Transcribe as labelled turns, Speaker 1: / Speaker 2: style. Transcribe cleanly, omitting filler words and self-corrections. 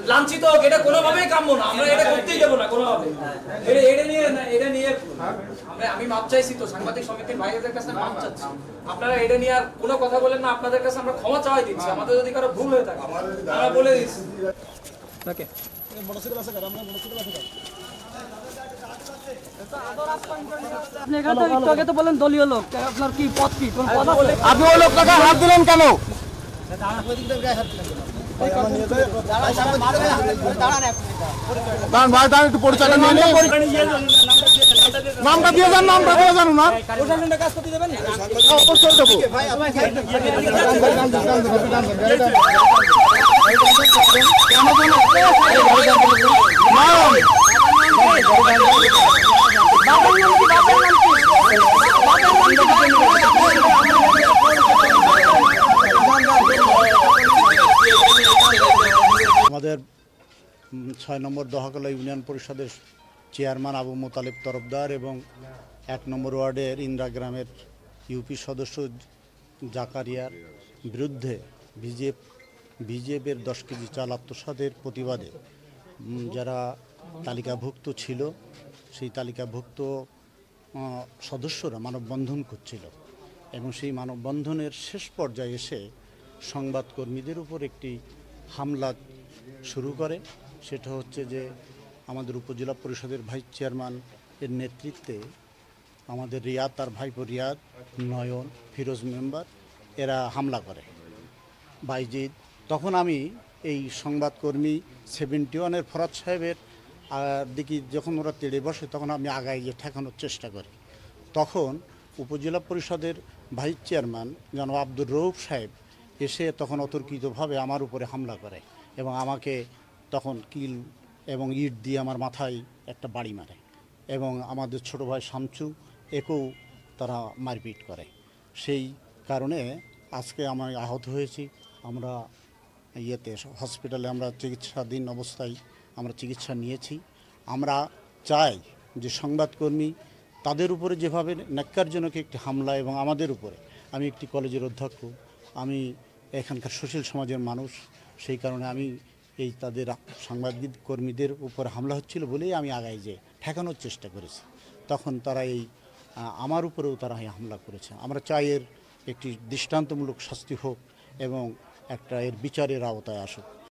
Speaker 1: লাঞ্ছিত হোক, এটা কোনোভাবেই কাম্য না। আমরা এটা করতেই দেবো না কোনোভাবে। এটা নিয়ে আমি মাপ চাইছি তো, সাংবাদিক সমিতির ভাইদের কাছে মাপ চাচ্ছি। আপনারা এটা নিয়ে আর কোনো কথা বলেন না, আপনাদের কাছে আমরা ক্ষমা চাওয়াই দিচ্ছি। আমাদের যদি কারো ভুল হয়ে থাকে আমরা বলে দিচ্ছি। ওকে,
Speaker 2: আপনি এখানে তো একটু আগে তো বলেন দলীয় লোক, আপনার কি পদ, কি কোন পদ আছে?
Speaker 3: আপনি ওই লোকটাকে হাত দিলেন কেন? দাঁড়ান ভাই, দাঁড়ান একটু পরিচয়টা নিয়ে নিন। নামটা দিয়ে যান, নামটা দিয়ে যান না।
Speaker 2: প্রশাসনের কাজ করতে দেবেন না?
Speaker 3: অবশ্যই দেবো। আমাদের ৬ নম্বর দহাকলা ইউনিয়ন পরিষদের চেয়ারম্যান আবু মোতালেব তরফদার এবং ১ নম্বর ওয়ার্ডের ইন্দ্রা গ্রামের ইউপি সদস্য জাকারিয়ার বিরুদ্ধে বিজেপির ১০ কেজি চাল আত্মসাতের প্রতিবাদে যারা তালিকাভুক্ত ছিল সেই তালিকাভুক্ত সদস্যরা মানববন্ধন করছিল এবং সেই মানববন্ধনের শেষ পর্যায়ে এসে সংবাদকর্মীদের উপর একটি হামলা শুরু করে। সেটা হচ্ছে যে আমাদের উপজেলা পরিষদের ভাইস চেয়ারম্যান এর নেতৃত্বে আমাদের রিয়াদ, তার ভাইপো রিয়াদ, নয়ন, ফিরোজ মেম্বার এরা হামলা করে বাইজিদ। তখন আমি এই সংবাদকর্মী 71-এর ফরাদ সাহেবের দিকে যখন ওরা তেড়ে বসে তখন আমি আগায় গিয়ে ঠেকানোর চেষ্টা করি। তখন উপজেলা পরিষদের ভাইস চেয়ারম্যান জনাব আব্দুর রউফ সাহেব এসে তখন অতর্কিতভাবে আমার উপরে হামলা করে এবং আমাকে তখন কিল এবং ইট দিয়ে আমার মাথায় একটা বাড়ি মারে এবং আমাদের ছোট ভাই শামচু একেও তারা মারপিট করে। সেই কারণে আজকে আমি আহত হয়েছি। আমরা হসপিটালে আমরা চিকিৎসাধীন অবস্থায় আমরা চিকিৎসা নিয়েছি। আমরা চাই যে সংবাদকর্মী তাদের উপরে যেভাবে ন্যাক্কারজনক একটি হামলা এবং আমাদের উপরে, আমি একটি কলেজের অধ্যক্ষ, আমি এখানকার সুশীল সমাজের মানুষ, সেই কারণে আমি এই তাদের সাংবাদিক কর্মীদের উপর হামলা হচ্ছিল বলেই আমি আগায় যে ঠেকানোর চেষ্টা করেছি। তখন তারা আমার উপরেও তারা হামলা করেছে। আমরা চাই এর একটি দৃষ্টান্তমূলক শাস্তি হোক এবং একটা এর বিচারের আওতায় আসুক।